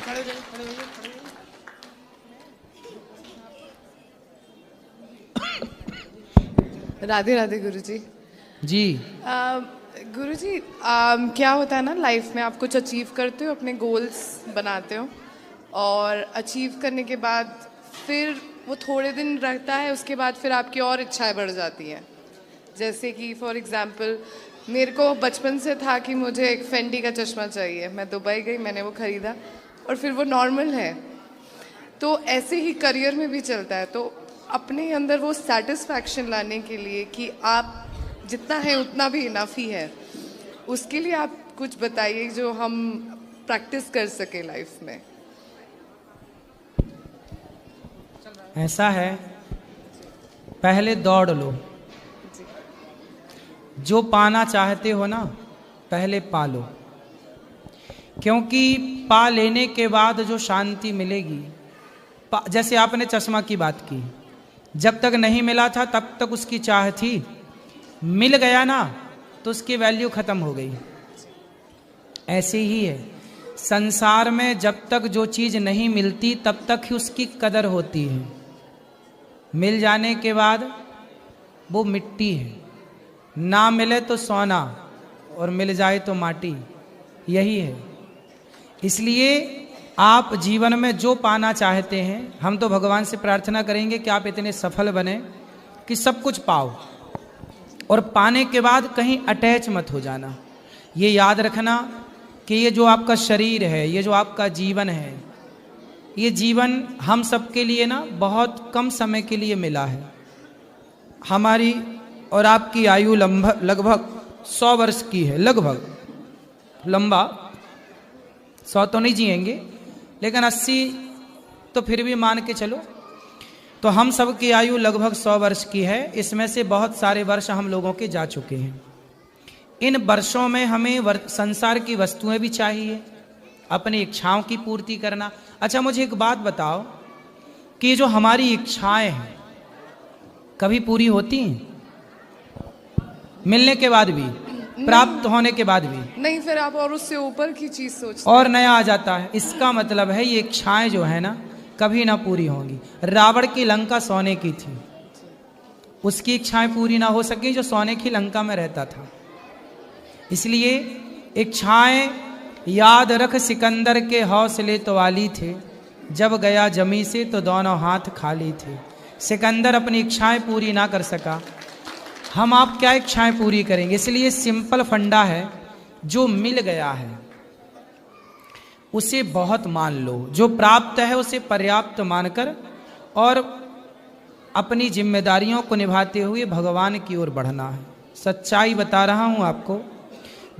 खड़े हो जाइए, खड़े हो जाइए, खड़े हो जाइए। राधे राधे गुरुजी। जी। गुरुजी, क्या होता है ना, लाइफ में आप कुछ अचीव करते हो, अपने गोल्स बनाते हो, और अचीव करने के बाद फिर वो थोड़े दिन रहता है, उसके बाद फिर आपकी और इच्छाएं बढ़ जाती हैं। जैसे कि फॉर एग्जांपल मेरे को बचपन से था कि मुझे एक फेंडी का चश्मा चाहिए। मैं दुबई गई, मैंने वो ख़रीदा और फिर वो नॉर्मल है। तो ऐसे ही करियर में भी चलता है। तो अपने अंदर वो सेटिस्फैक्शन लाने के लिए कि आप जितना है उतना भी इनफ ही है, उसके लिए आप कुछ बताइए जो हम प्रैक्टिस कर सके लाइफ में। ऐसा है, पहले दौड़ लो। जो पाना चाहते हो ना, पहले पालो, क्योंकि पा लेने के बाद जो शांति मिलेगी, जैसे आपने चश्मा की बात की, जब तक नहीं मिला था तब तक उसकी चाह थी, मिल गया ना तो उसकी वैल्यू खत्म हो गई। ऐसे ही है संसार में, जब तक जो चीज़ नहीं मिलती तब तक ही उसकी कदर होती है। मिल जाने के बाद वो मिट्टी है, ना मिले तो सोना और मिल जाए तो माटी, यही है। इसलिए आप जीवन में जो पाना चाहते हैं, हम तो भगवान से प्रार्थना करेंगे कि आप इतने सफल बने कि सब कुछ पाओ, और पाने के बाद कहीं अटैच मत हो जाना। ये याद रखना कि ये जो आपका शरीर है, ये जो आपका जीवन है, ये जीवन हम सबके लिए ना बहुत कम समय के लिए मिला है। हमारी और आपकी आयु लगभग 100 वर्ष की है, लगभग। लंबा 100 तो नहीं जिएंगे, लेकिन 80 तो फिर भी मान के चलो। तो हम सब की आयु लगभग 100 वर्ष की है। इसमें से बहुत सारे वर्ष हम लोगों के जा चुके हैं। इन वर्षों में हमें संसार की वस्तुएं भी चाहिए, अपनी इच्छाओं की पूर्ति करना। अच्छा, मुझे एक बात बताओ कि ये जो हमारी इच्छाएं हैं, कभी पूरी होती हैं? मिलने के बाद भी, प्राप्त होने के बाद भी नहीं, फिर आप और उससे ऊपर की चीज सोचते और नया आ जाता है। इसका मतलब है ये इच्छाएं जो है ना, कभी ना पूरी होंगी। रावण की लंका सोने की थी, उसकी इच्छाएं पूरी ना हो सकी जो सोने की लंका में रहता था। इसलिए इच्छाएं याद रख, सिकंदर के हौसले तो वाली थे, जब गया जमी से तो दोनों हाथ खाली थे। सिकंदर अपनी इच्छाएं पूरी ना कर सका, हम आप क्या इच्छाएं पूरी करेंगे? इसलिए सिंपल फंडा है, जो मिल गया है उसे बहुत मान लो, जो प्राप्त है उसे पर्याप्त मानकर और अपनी जिम्मेदारियों को निभाते हुए भगवान की ओर बढ़ना है। सच्चाई बता रहा हूं आपको,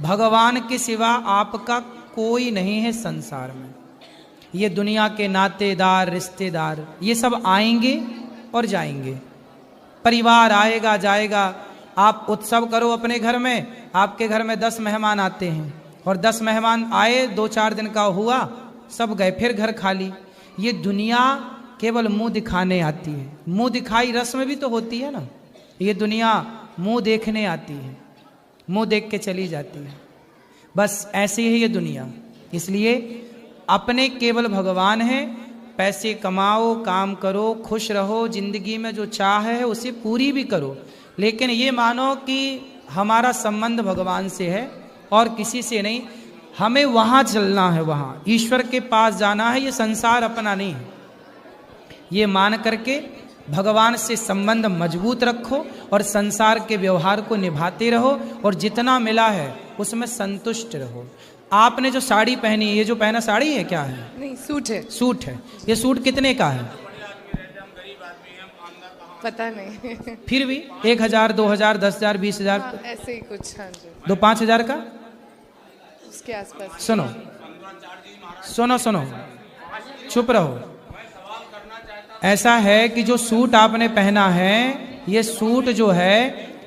भगवान के सिवा आपका कोई नहीं है संसार में। ये दुनिया के नातेदार, रिश्तेदार, ये सब आएंगे और जाएंगे। परिवार आएगा जाएगा। आप उत्सव करो अपने घर में, आपके घर में 10 मेहमान आते हैं, और 10 मेहमान आए, 2-4 दिन का हुआ, सब गए, फिर घर खाली। ये दुनिया केवल मुंह दिखाने आती है। मुंह दिखाई रस्म भी तो होती है ना। ये दुनिया मुंह देखने आती है, मुंह देख के चली जाती है। बस ऐसे ही ये दुनिया। इसलिए अपने केवल भगवान है। पैसे कमाओ, काम करो, खुश रहो, जिंदगी में जो चाह है उसे पूरी भी करो, लेकिन ये मानो कि हमारा संबंध भगवान से है और किसी से नहीं। हमें वहाँ चलना है, वहाँ ईश्वर के पास जाना है। ये संसार अपना नहीं है। ये मान करके भगवान से संबंध मजबूत रखो और संसार के व्यवहार को निभाते रहो, और जितना मिला है उसमें संतुष्ट रहो। आपने जो साड़ी पहनी, ये जो पहना साड़ी है क्या है? नहीं, सूट है। सूट है। ये सूट कितने का है? पता नहीं। फिर भी 1000, 2000, 10,000, 20,000, हाँ, ऐसे ही कुछ। हाँ जी, 2-5 हज़ार का, उसके आसपास। सुनो सुनो सुनो, चुप रहो। ऐसा है कि जो सूट आपने पहना है, ये सूट जो है,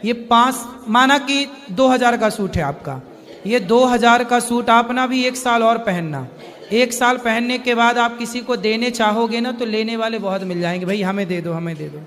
ये 5, माना कि 2000 का सूट है आपका। ये 2000 का सूट आपना भी 1 साल और पहनना। 1 साल पहनने के बाद आप किसी को देने चाहोगे ना, तो लेने वाले बहुत मिल जाएंगे, भाई हमें दे दो, हमें दे दो,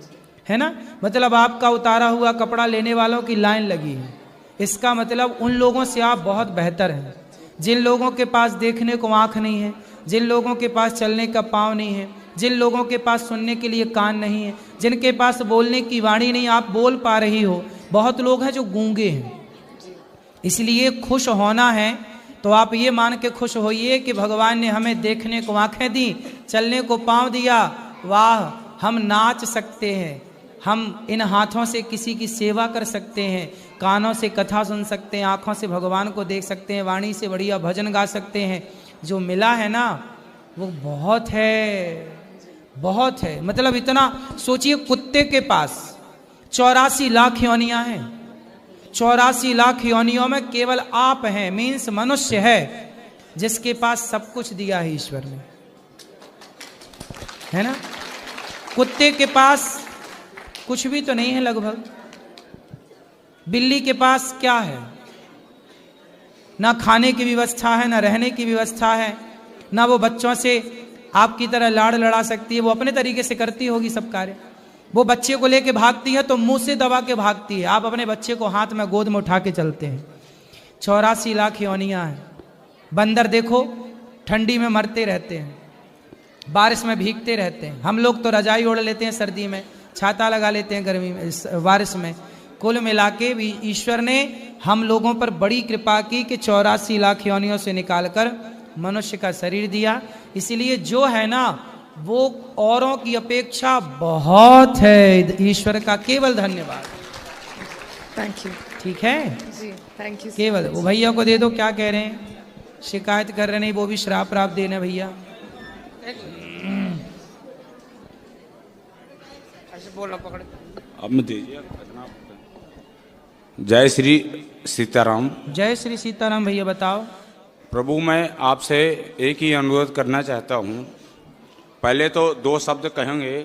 है ना। मतलब आपका उतारा हुआ कपड़ा लेने वालों की लाइन लगी है। इसका मतलब उन लोगों से आप बहुत बेहतर हैं, जिन लोगों के पास देखने को आँख नहीं है, जिन लोगों के पास चलने का पाँव नहीं है, जिन लोगों के पास सुनने के लिए कान नहीं है, जिनके पास बोलने की वाणी नहीं, आप बोल पा रही हो। बहुत लोग हैं जो गूंगे हैं। इसलिए खुश होना है तो आप ये मान के खुश होइए कि भगवान ने हमें देखने को आंखें दी, चलने को पाँव दिया। वाह, हम नाच सकते हैं, हम इन हाथों से किसी की सेवा कर सकते हैं, कानों से कथा सुन सकते हैं, आँखों से भगवान को देख सकते हैं, वाणी से बढ़िया भजन गा सकते हैं। जो मिला है ना वो बहुत है, बहुत है। मतलब इतना सोचिए, कुत्ते के पास 84 लाख योनियां हैं, 84 लाख योनियों में केवल आप हैं, मीन्स मनुष्य है जिसके पास सब कुछ दिया है ईश्वर ने, है ना। कुत्ते के पास कुछ भी तो नहीं है लगभग। बिल्ली के पास क्या है? ना खाने की व्यवस्था है, ना रहने की व्यवस्था है, ना वो बच्चों से आपकी तरह लाड़ लड़ा सकती है। वो अपने तरीके से करती होगी सब कार्य। वो बच्चे को लेके भागती है तो मुंह से दबा के भागती है, आप अपने बच्चे को हाथ में गोद में उठा के चलते हैं। 84 लाख योनियां हैं। बंदर देखो ठंडी में मरते रहते हैं, बारिश में भीगते रहते हैं। हम लोग तो रजाई ओढ़ लेते हैं सर्दी में, छाता लगा लेते हैं गर्मी में, बारिश में। कुल मिला के भी ईश्वर ने हम लोगों पर बड़ी कृपा की कि 84 लाख योनियों से निकालकर मनुष्य का शरीर दिया। इसीलिए जो है ना वो औरों की अपेक्षा बहुत है। ईश्वर का केवल धन्यवाद। Thank you. ठीक है जी, थैंक यू। केवल वो भैया को दे दो, क्या कह रहे हैं, शिकायत कर रहे नहीं, वो भी श्राप प्राप्त देने भैया। ऐसे बोलो, पकड़। अब मैं दीजिए। जय श्री सीताराम। जय श्री सीताराम। भैया बताओ। प्रभु, मैं आपसे एक ही अनुरोध करना चाहता हूँ। पहले तो 2 शब्द कहेंगे।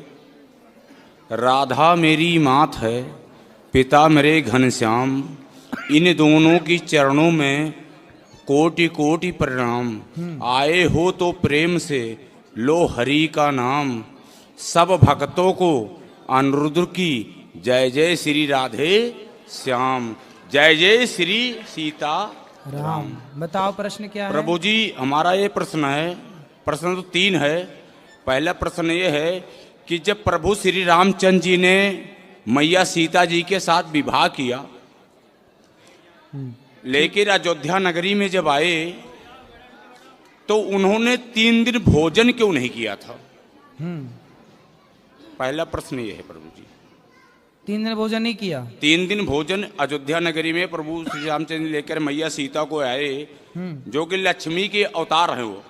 राधा मेरी मात है, पिता मेरे घनश्याम, इन दोनों की चरणों में कोटि कोटि प्रणाम। आए हो तो प्रेम से लो हरि का नाम, सब भक्तों को अनुरुद्र की जय जय श्री राधे श्याम, जय जय श्री सीता राम। बताओ प्रश्न क्या है? प्रभु जी, हमारा ये प्रश्न है, प्रश्न तो 3 है। पहला प्रश्न ये है कि जब प्रभु श्री रामचंद्र जी ने मैया सीता जी के साथ विवाह किया, लेकिन अयोध्या नगरी में जब आए तो उन्होंने 3 दिन भोजन क्यों नहीं किया था? पहला प्रश्न ये है प्रभु जी। 3 दिन भोजन नहीं किया? 3 दिन भोजन अयोध्या नगरी में प्रभु श्री रामचंद्र लेकर मैया सीता को आए, जो कि लक्ष्मी के अवतार हैं वो।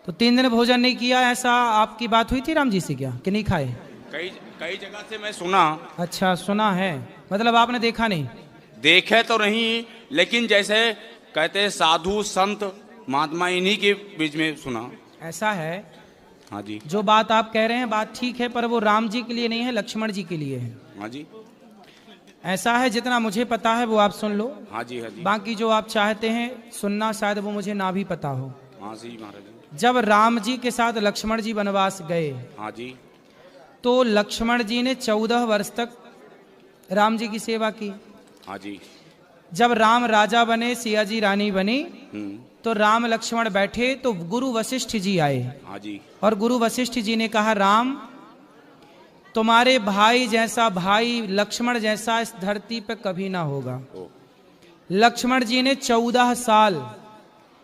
तो 3 दिन भोजन नहीं किया, ऐसा आपकी बात हुई थी राम जी से क्या, कि नहीं खाए? कई जगह से मैं सुना। अच्छा, सुना है, मतलब आपने देखा नहीं? देखे तो नहीं, लेकिन जैसे कहते हैं साधु संत महात्मा, इन्हीं के बीच में सुना। ऐसा है। हाँ जी। जो बात आप कह रहे हैं बात ठीक है, पर वो राम जी के लिए नहीं है, लक्ष्मण जी के लिए है। हाँ जी। ऐसा है, जितना मुझे पता है वो आप सुन लो। हाँ जी, हाँ जी। बाकी जो आप चाहते हैं सुनना, शायद वो मुझे ना भी पता हो। हाँ जी महाराज। जब राम जी के साथ लक्ष्मण जी वनवास गए, हाँ जी, तो लक्ष्मण जी ने 14 वर्ष तक राम जी की सेवा की। हाँ जी। जब राम राजा बने, सिया जी रानी बनी, तो राम लक्ष्मण बैठे तो गुरु वशिष्ठ जी आए। हाँ जी। और गुरु वशिष्ठ जी ने कहा, राम तुम्हारे भाई जैसा भाई लक्ष्मण जैसा इस धरती पे कभी ना होगा। लक्ष्मण जी ने 14 साल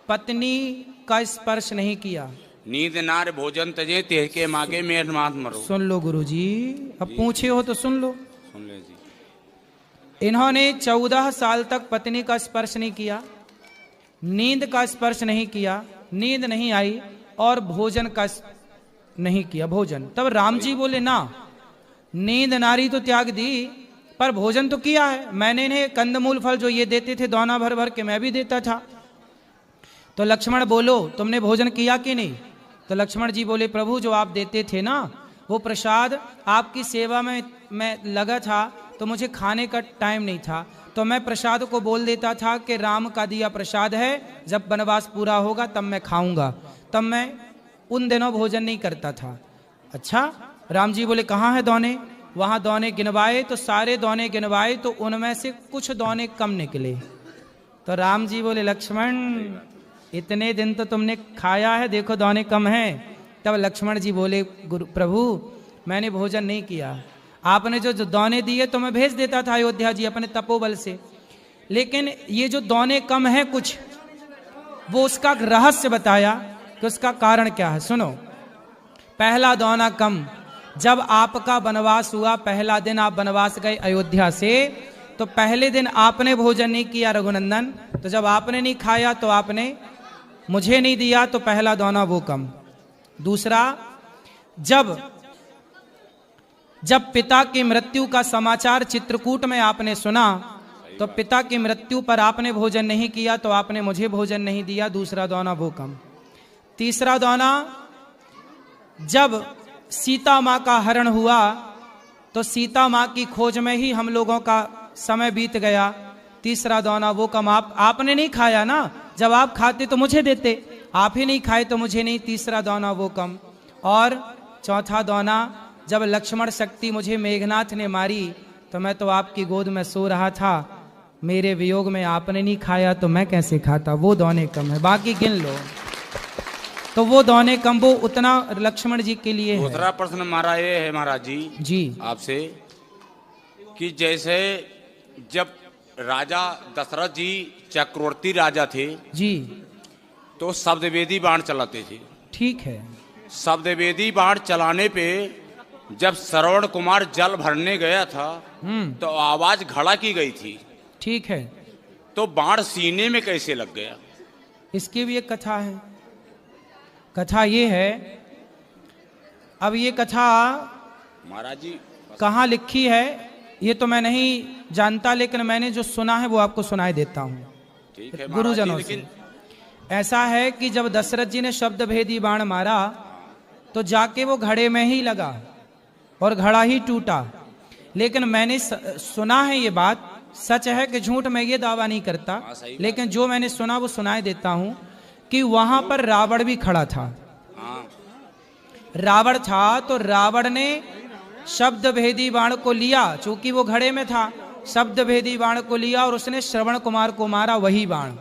पत्नी का स्पर्श नहीं किया। नींद नार भोजन तजे तेह के मागे मेर मात मरो। सुन लो गुरु जी, अब पूछे हो तो सुन लो। सुन ले जी। इन्होंने 14 साल तक पत्नी का स्पर्श नहीं किया, नींद का स्पर्श नहीं किया, नींद नहीं आई, और भोजन का नहीं किया भोजन। तब राम जी बोले, ना, नींद नारी तो त्याग दी, पर भोजन तो किया है मैंने। इन्हें कंदमूल फल जो ये देते थे दोना भर भर के, मैं भी देता था। तो लक्ष्मण बोलो, तुमने भोजन किया कि नहीं? तो लक्ष्मण जी बोले, प्रभु जो आप देते थे ना वो प्रसाद, आपकी सेवा में मैं लगा था तो मुझे खाने का टाइम नहीं था, तो मैं प्रसाद को बोल देता था कि राम का दिया प्रसाद है, जब वनवास पूरा होगा तब मैं खाऊंगा। तब मैं उन दिनों भोजन नहीं करता था। अच्छा, राम जी बोले, कहाँ है दोने? वहाँ दोने गिनवाए तो सारे दोने गिनवाए तो उनमें से कुछ दोने कम निकले। तो राम जी बोले, लक्ष्मण इतने दिन तो तुमने खाया है, देखो दाने कम हैं। तब लक्ष्मण जी बोले, गुरु प्रभु मैंने भोजन नहीं किया, आपने जो दाने दिए तो मैं भेज देता था अयोध्या जी अपने तपोबल से, लेकिन ये जो दाने कम है कुछ, वो उसका रहस्य बताया कि उसका कारण क्या है। सुनो, पहला दाना कम, जब आपका वनवास हुआ, पहला दिन आप वनवास गए अयोध्या से, तो पहले दिन आपने भोजन नहीं किया रघुनंदन, तो जब आपने नहीं खाया तो आपने मुझे नहीं दिया, तो पहला दाना वो कम। दूसरा, जब पिता की मृत्यु का समाचार चित्रकूट में आपने सुना, तो पिता की मृत्यु पर आपने भोजन नहीं किया, तो आपने मुझे भोजन नहीं दिया, दूसरा दाना वो कम। तीसरा दाना, जब सीता माँ का हरण हुआ, तो सीता माँ की खोज में ही हम लोगों का समय बीत गया, तीसरा दाना वो कम। आपने नहीं खाया ना, जब आप खाते तो मुझे देते, आप ही नहीं खाए तो मुझे नहीं, तीसरा दाना वो कम। और चौथा दाना, जब लक्ष्मण शक्ति मुझे मेघनाथ ने मारी, तो मैं तो आपकी गोद में सो रहा था, मेरे वियोग में आपने नहीं खाया तो मैं कैसे खाता, वो दाने कम है। बाकी गिन लो, तो वो दाने कम, वो उतना लक्ष्मण जी के लिए है। दूसरा प्रश्न हमारा ये है महाराज जी आपसे, कि जैसे जब राजा दशरथ जी चक्रवर्ती राजा थे जी, तो शब्दवेदी बाण चलाते थे। ठीक है। शब्दवेदी बाण चलाने पे जब श्रवण कुमार जल भरने गया था, तो आवाज घड़ा की गई थी। ठीक है। तो बाण सीने में कैसे लग गया? इसकी भी एक कथा है। कथा ये है, अब ये कथा महाराज जी कहाँ लिखी है ये तो मैं नहीं जानता, लेकिन मैंने जो सुना है वो आपको सुनाई देता हूँ ठीक है गुरुजनों से। ऐसा है कि जब दशरथ जी ने शब्द भेदी बाण मारा, तो जाके वो घड़े में ही लगा और घड़ा ही टूटा। लेकिन मैंने सुना है, ये बात सच है कि झूठ, मैं ये दावा नहीं करता, लेकिन जो मैंने सुना वो सुनाई देता हूं कि वहां पर रावण भी खड़ा था। रावण था, तो रावण ने शब्द भेदी बाण को लिया, चूंकि वो घड़े में था, शब्द भेदी बाण को लिया और उसने श्रवण कुमार को मारा, वही बाण,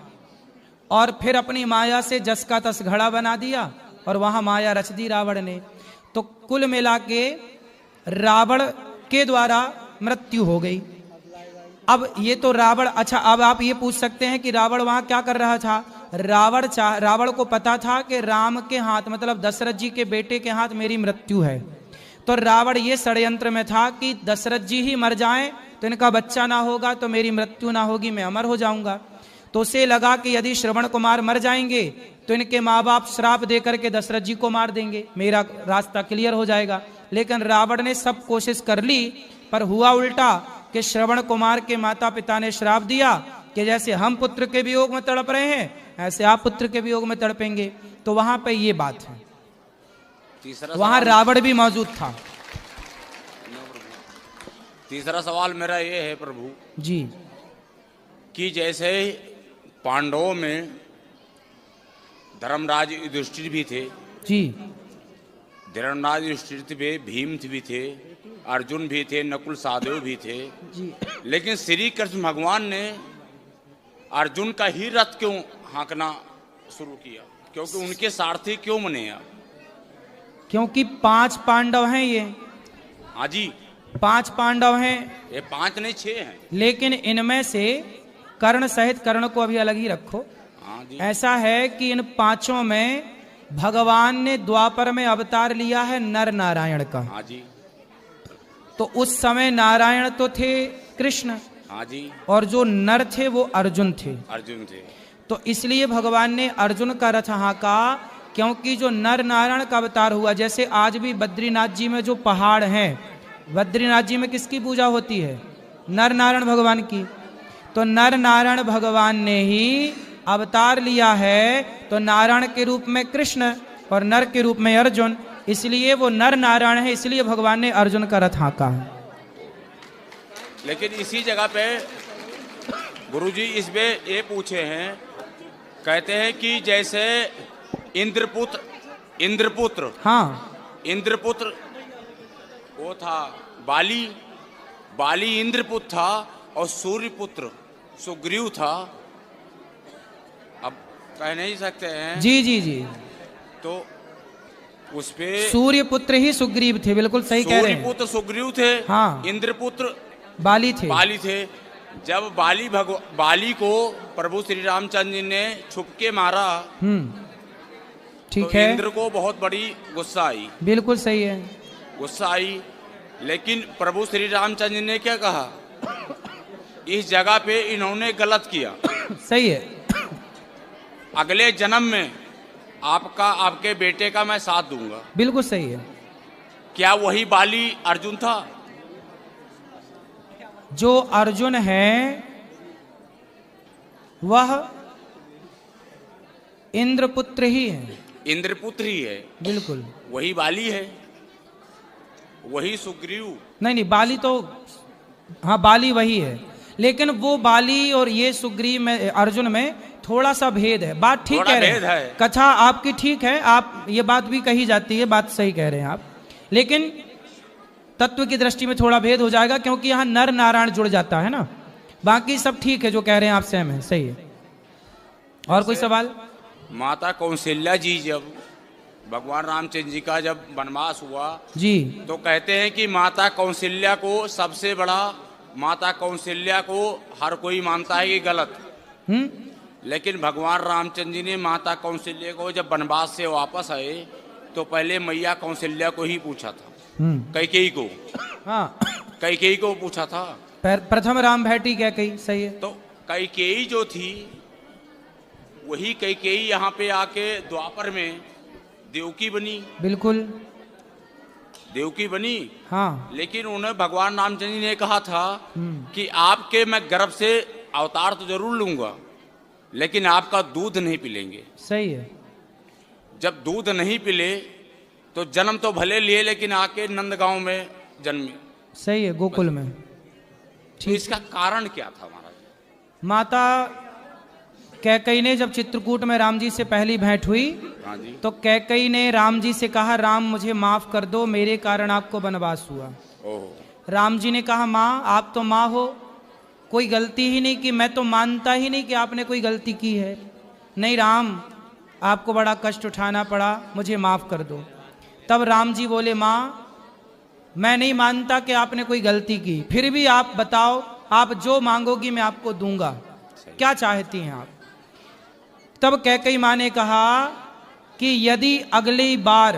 और फिर अपनी माया से जस का तस घड़ा बना दिया और वहां माया रच दी रावण ने। तो कुल मिला के रावण के द्वारा मृत्यु हो गई। अब ये तो रावण, अच्छा अब आप ये पूछ सकते हैं कि रावण वहां क्या कर रहा था? रावण को पता था कि राम के हाथ, मतलब दशरथ जी के बेटे के हाथ मेरी मृत्यु है, तो रावण ये षड्यंत्र में था कि दशरथ जी ही मर जाएं तो इनका बच्चा ना होगा, तो मेरी मृत्यु ना होगी, मैं अमर हो जाऊंगा। तो उसे लगा कि यदि श्रवण कुमार मर जाएंगे तो इनके माँ बाप श्राप देकर के दशरथ जी को मार देंगे, मेरा रास्ता क्लियर हो जाएगा। लेकिन रावण ने सब कोशिश कर ली, पर हुआ उल्टा कि श्रवण कुमार के माता पिता ने श्राप दिया कि जैसे हम पुत्र के वियोग में तड़प रहे हैं, ऐसे आप पुत्र के वियोग में तड़पेंगे। तो वहां पे ये बात है, वहां रावण भी मौजूद था। तीसरा सवाल मेरा ये है प्रभु जी, कि जैसे पांडवों में धर्मराज युधिष्ठिर भी थे जी, धर्मराज युधिष्ठिर भी, भीम भी थे, अर्जुन भी थे, नकुल सहदेव भी थे जी। लेकिन श्री कृष्ण भगवान ने अर्जुन का ही रथ क्यों हाँकना शुरू किया? क्योंकि उनके सारथी क्यों बने आप? क्योंकि 5 पांडव हैं ये। हाँ जी, 5 पांडव हैं, ये 5 नहीं 6 हैं। लेकिन इनमें से कर्ण सहित, कर्ण को अभी अलग ही रखो, हाँ जी। ऐसा है कि इन 5 में भगवान ने द्वापर में अवतार लिया है नर नारायण का। हाँ जी। तो उस समय नारायण तो थे कृष्ण, हाँ जी, और जो नर थे वो अर्जुन थे। अर्जुन थे। तो इसलिए भगवान ने अर्जुन का रथ हाँका, क्योंकि जो नर नारायण का अवतार हुआ, जैसे आज भी बद्रीनाथ जी में जो पहाड़ हैं, बद्रीनाथ जी में किसकी पूजा होती है? नर नारायण भगवान की। तो नर नारायण भगवान ने ही अवतार लिया है, तो नारायण के रूप में कृष्ण और नर के रूप में अर्जुन, इसलिए वो नर नारायण है, इसलिए भगवान ने अर्जुन का रथ हाँका है। लेकिन इसी जगह पे गुरुजी इस पे ये पूछे हैं, कहते हैं कि जैसे इंद्रपुत्र हाँ, इंद्रपुत्र वो था बाली इंद्रपुत्र था, और सूर्यपुत्र सुग्रीव था। अब कह नहीं सकते हैं। जी जी जी। तो उस पे सूर्य पुत्र ही सुग्रीव थे, बिल्कुल सही कह रहे हैं। सूर्यपुत्र सुग्रीव थे, हाँ। इंद्रपुत्र बाली थे। बाली थे। जब बाली को प्रभु श्री रामचंद्र जी ने छुपके मारा, ठीक तो है। इंद्र को बहुत बड़ी गुस्सा आई, बिल्कुल सही है। गुस्सा आई। लेकिन प्रभु श्री रामचंद्र जी ने क्या कहा, इस जगह पे इन्होंने गलत किया, सही है। अगले जन्म में आपके बेटे का मैं साथ दूंगा। बिल्कुल सही है। क्या वही बाली अर्जुन था? जो अर्जुन है वह इंद्रपुत्र ही है। इंद्रपुत्र ही है, बिल्कुल। वही बाली है, वही सुग्रीव। नहीं, बाली तो, हाँ बाली वही है, लेकिन वो बाली और ये सुग्रीव में, अर्जुन में थोड़ा सा भेद है। बात ठीक कह रहे हैं, कथा आपकी ठीक है, आप ये बात भी कही जाती है, बात सही कह रहे हैं आप, लेकिन तत्व की दृष्टि में थोड़ा भेद हो जाएगा, क्योंकि यहाँ नर नारायण जुड़ जाता है ना। बाकी सब ठीक है, जो कह रहे हैं आप सहम है, सही है। और कोई सवाल? माता कौशल्या जी, जब भगवान रामचंद्र जी का जब वनवास हुआ जी, तो कहते हैं कि माता कौशल्या को सबसे बड़ा, माता कौशल्या को हर कोई मानता है कि गलत, लेकिन भगवान रामचंद्र जी ने माता कौशल्या को जब वनवास से वापस आए तो पहले मैया कौशल्या को ही पूछा था, कैकेयी को। हाँ, कैकेयी को पूछा था। प्रथम राम भेटी कैकेयी, सही है। तो कैकेयी जो थी, वही कैकेयी यहाँ पे आके द्वापर में देवकी बनी। बिल्कुल, देवकी बनी। हाँ। लेकिन उन्हें भगवान रामचंद्र जी ने कहा था कि आपके मैं गर्भ से अवतार तो जरूर लूंगा, लेकिन आपका दूध नहीं पिलेंगे। सही है। जब दूध नहीं पिले तो जन्म तो भले लिए, लेकिन आके नंदगांव में जन्मे। सही है, गोकुल में। तो इसका कारण क्या था महाराज? माता कैकेयी ने जब चित्रकूट में राम जी से पहली भेंट हुई, तो कैकेयी ने राम जी से कहा, राम मुझे माफ कर दो, मेरे कारण आपको वनवास हुआ। राम जी ने कहा, माँ आप तो माँ हो, कोई गलती ही नहीं की, मैं तो मानता ही नहीं कि आपने कोई गलती की है। नहीं राम, आपको बड़ा कष्ट उठाना पड़ा, मुझे माफ कर दो। तब राम जी बोले, माँ मैं नहीं मानता कि आपने कोई गलती की, फिर भी आप बताओ, आप जो मांगोगी मैं आपको दूंगा, क्या चाहती हैं आप? तब कैकेयी माँ ने कहा कि यदि अगली बार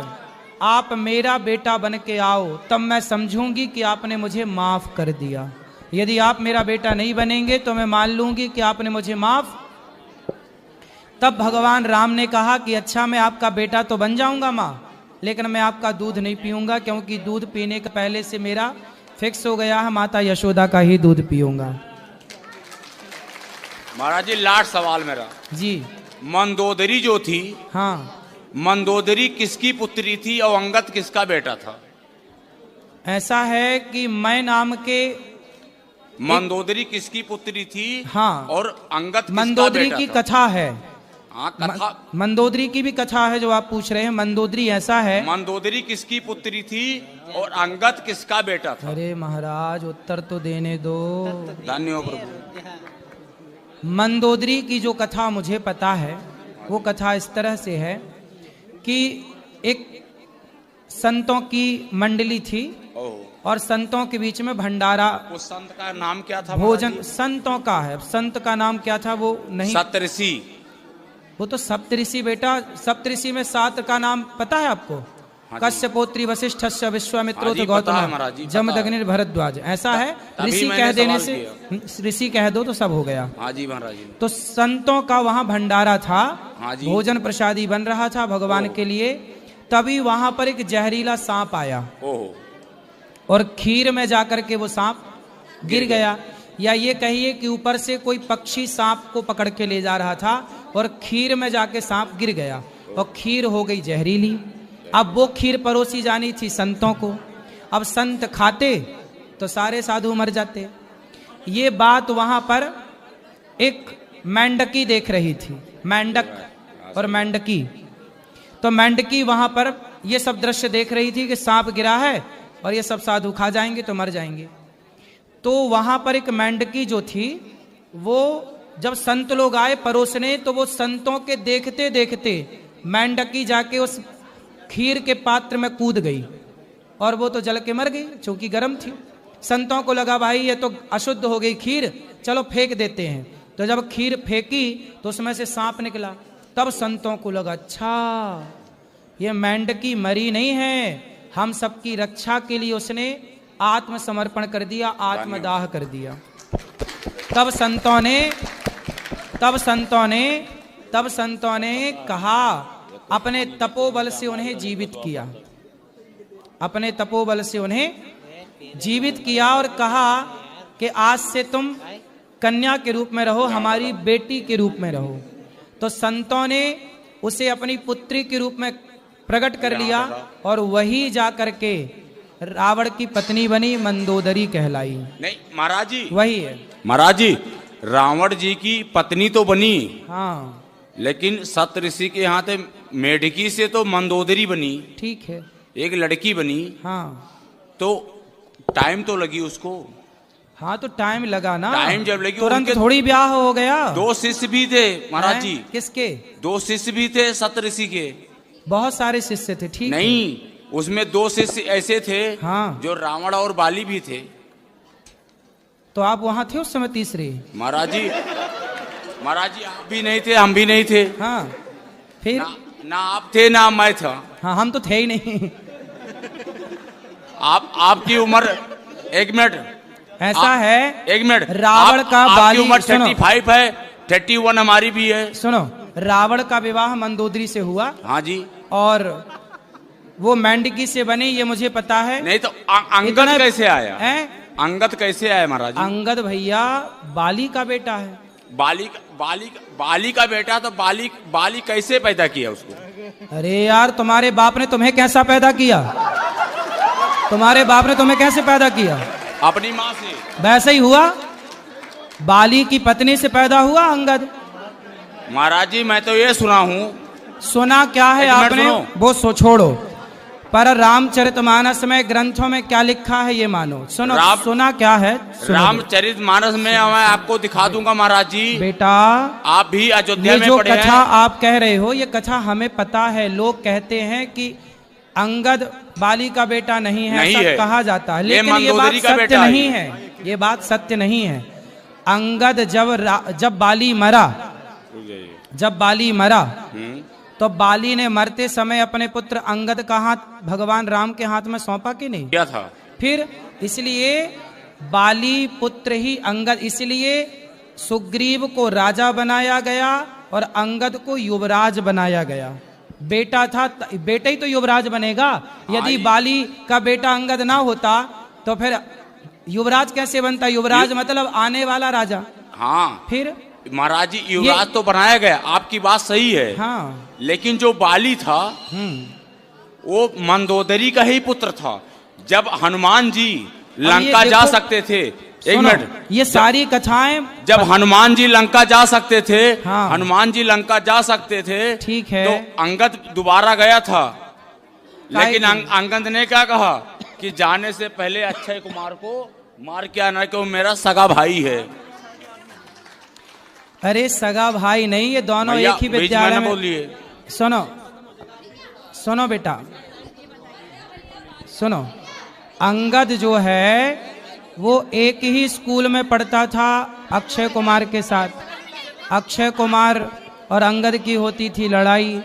आप मेरा बेटा बन के आओ, तब मैं समझूंगी कि आपने मुझे माफ कर दिया। यदि आप मेरा बेटा नहीं बनेंगे तो मैं मान लूंगी कि आपने मुझे माफ। तब भगवान राम ने कहा कि अच्छा, मैं आपका बेटा तो बन जाऊंगा माँ, लेकिन मैं आपका दूध नहीं पीऊंगा, क्योंकि दूध पीने के पहले से मेरा फिक्स हो गया है, माता यशोदा का ही दूध पीऊंगा। महाराज जी, लास्ट सवाल मेरा जी। मंदोदरी जो थी, हाँ, मंदोदरी किसकी पुत्री थी और अंगद किसका बेटा था? ऐसा है कि मैं नाम के मंदोदरी किसकी पुत्री थी? हाँ, और अंगद किसका मंदोदरी बेटा की था? कथा है। हाँ, कथा मंदोदरी की भी कथा है जो आप पूछ रहे हैं। मंदोदरी ऐसा है, मंदोदरी किसकी पुत्री थी और अंगद किसका बेटा था? अरे महाराज, उत्तर तो देने दो। धन्यवाद प्रभु। मंदोदरी की जो कथा मुझे पता है, वो कथा इस तरह से है कि एक संतों की मंडली थी और संतों के बीच में भंडारा। उस संत का नाम क्या था? भोजन संतों का है, संत का नाम क्या था वो नहीं। सप्तऋषि। वो तो सप्तऋषि बेटा, सप्तऋषि में 7 का नाम पता है आपको? कश्यपोत्री वशिष्ठस्य विश्वामित्रोथ गौतम जमदग्नि भरद्वाज, ऐसा है। ऋषि कह देने से, ऋषि कह दो तो सब हो गया। हाँ जी महाराज। तो संतों का वहां भंडारा था, भोजन प्रसादी बन रहा था भगवान के लिए। तभी वहां पर एक जहरीला सांप आया और खीर में जाकर के वो सांप गिर गया, या ये कहिए कि ऊपर से कोई पक्षी सांप को पकड़ के ले जा रहा था और खीर में जाके सांप गिर गया और खीर हो गई जहरीली। अब वो खीर परोसी जानी थी संतों को, अब संत खाते तो सारे साधु मर जाते। ये बात वहां पर एक मेंढकी देख रही थी, मेंढक और मेंढकी। तो मेंढकी वहां पर ये सब दृश्य देख रही थी कि सांप गिरा है और ये सब साधु खा जाएंगे तो मर जाएंगे। तो वहां पर एक मेंढकी जो थी वो जब संत लोग आए परोसने तो वो संतों के देखते देखते मेंढकी जाके उस खीर के पात्र में कूद गई और वो तो जल के मर गई क्योंकि गर्म थी। संतों को लगा भाई ये तो अशुद्ध हो गई खीर, चलो फेंक देते हैं। तो जब खीर फेंकी तो उसमें से सांप निकला। तब संतों को लगा अच्छा ये मेंढकी मरी नहीं है, हम सबकी रक्षा के लिए उसने आत्मसमर्पण कर दिया, आत्मदाह कर दिया। तब संतों ने कहा, अपने तपोबल से उन्हें जीवित किया, अपने तपोबल से उन्हें जीवित किया और कहा कि आज से तुम कन्या के रूप में रहो, हमारी बेटी के रूप में रहो। तो संतों ने उसे अपनी पुत्री के रूप में प्रकट कर लिया और वही जा करके रावण की पत्नी बनी, मंदोदरी कहलाई। नहीं महाराज जी, वही है महाराज जी, रावण जी की पत्नी तो बनी, हाँ, लेकिन सत ऋषि के यहाँ थे मेढकी से तो मंदोदरी बनी, ठीक है, एक लड़की बनी। हाँ, तो टाइम तो लगी उसको। हाँ तो टाइम लगा ना, टाइम जब लगी तुरंत थोड़ी ब्याह हो गया। 2 शिष्य भी थे महाराज जी। किसके? 2 शिष्य भी थे सत ऋषि के। बहुत सारे शिष्य थे, ठीक नहीं, उसमें 2 शिष्य ऐसे थे, हाँ, जो रावण और बाली भी थे। तो आप वहां थे उस समय तीसरे? महाराज जी आप भी नहीं थे, हम भी नहीं थे। हाँ, फिर ना आप थे ना मैं था। हाँ, हम तो थे ही नहीं। आपकी उम्र, एक मिनट, ऐसा है, एक मिनट, रावण का बाली, उम्र 35 है, 31 हमारी भी है। सुनो, रावण का विवाह मंदोदरी से हुआ। हाँ जी। और वो मेंढकी से बनी, ये मुझे पता है। नहीं तो अंगद कैसे आया है? अंगद कैसे आया महाराज? अंगद भैया बाली का बेटा है। बाली का बेटा, तो बाली कैसे पैदा किया उसको? अरे यार, तुम्हारे बाप ने तुम्हें कैसा पैदा किया? तुम्हारे बाप ने तुम्हें कैसे पैदा किया? अपनी माँ से। वैसे ही हुआ, बाली की पत्नी से पैदा हुआ अंगद। महाराज जी मैं तो ये सुना हूँ। सुना क्या है आपने? वो छोड़ो, पर रामचरितमानस में ग्रंथों में क्या लिखा है ये मानो। सुनो, सुना क्या है? रामचरितमानस में मैं आपको दिखा दूंगा महाराज जी। बेटा, आप भी अयोध्या में जो पढ़े कथा आप कह रहे हो, ये कथा हमें पता है। लोग कहते हैं कि अंगद बाली का बेटा नहीं है, ऐसा कहा जाता है, लेकिन ये बात सत्य नहीं है। ये बात सत्य नहीं है। अंगद जब बाली मरा तो बाली ने मरते समय अपने पुत्र अंगद का हाथ भगवान राम के हाथ में सौंपा कि नहीं? क्या था? फिर इसलिए बाली पुत्र ही अंगद, इसलिए सुग्रीव को राजा बनाया गया और हाँ। को युवराज बनाया गया। बेटा था, बेटा ही तो युवराज बनेगा। यदि बाली का बेटा अंगद ना होता तो फिर युवराज कैसे बनता? युवराज मतलब आने वाला राजा। हाँ, फिर महाराज जी युवराज तो बनाया गया, आपकी बात सही है। हाँ, लेकिन जो बाली था वो मंदोदरी का ही पुत्र था। जब हनुमान जी लंका जा सकते थे, एक मिनट, ये सारी कथाएं, जब हनुमान जी लंका जा सकते थे, हाँ, हनुमान जी लंका जा सकते थे, ठीक है, तो अंगद दोबारा गया था। लेकिन अंगद ने क्या कहा कि जाने से पहले अक्षय कुमार को मार के आना, क्यों मेरा सगा भाई है। अरे सगा भाई नहीं, ये दोनों एक ही विद्यालय में। बोलिए। सुनो बेटा, सुनो, अंगद जो है वो एक ही स्कूल में पढ़ता था अक्षय कुमार के साथ। अक्षय कुमार और अंगद की होती थी लड़ाई,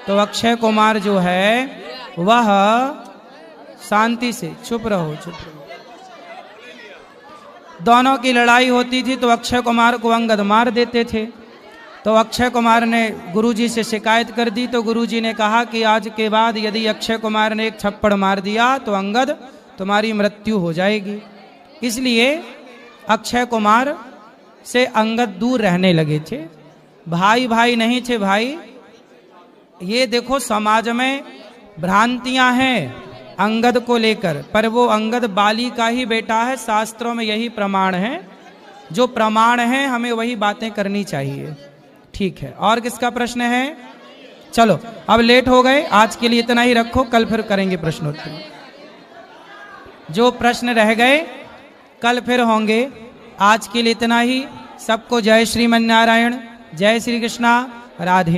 तो अक्षय कुमार जो है वह शांति से, चुप रहो, दोनों की लड़ाई होती थी, तो अक्षय कुमार को अंगद मार देते थे। तो अक्षय कुमार ने गुरुजी से शिकायत कर दी, तो गुरुजी ने कहा कि आज के बाद यदि अक्षय कुमार ने एक थप्पड़ मार दिया तो अंगद तुम्हारी मृत्यु हो जाएगी। इसलिए अक्षय कुमार से अंगद दूर रहने लगे थे। भाई भाई नहीं थे भाई। ये देखो समाज में भ्रांतियां हैं अंगद को लेकर, पर वो अंगद बाली का ही बेटा है। शास्त्रों में यही प्रमाण है, जो प्रमाण है हमें वही बातें करनी चाहिए। ठीक है, और किसका प्रश्न है? चलो अब लेट हो गए, आज के लिए इतना ही रखो, कल फिर करेंगे प्रश्नोत्तरी। जो प्रश्न रह गए कल फिर होंगे, आज के लिए इतना ही। सबको जय श्रीमन नारायण, जय श्री कृष्णा, राधे।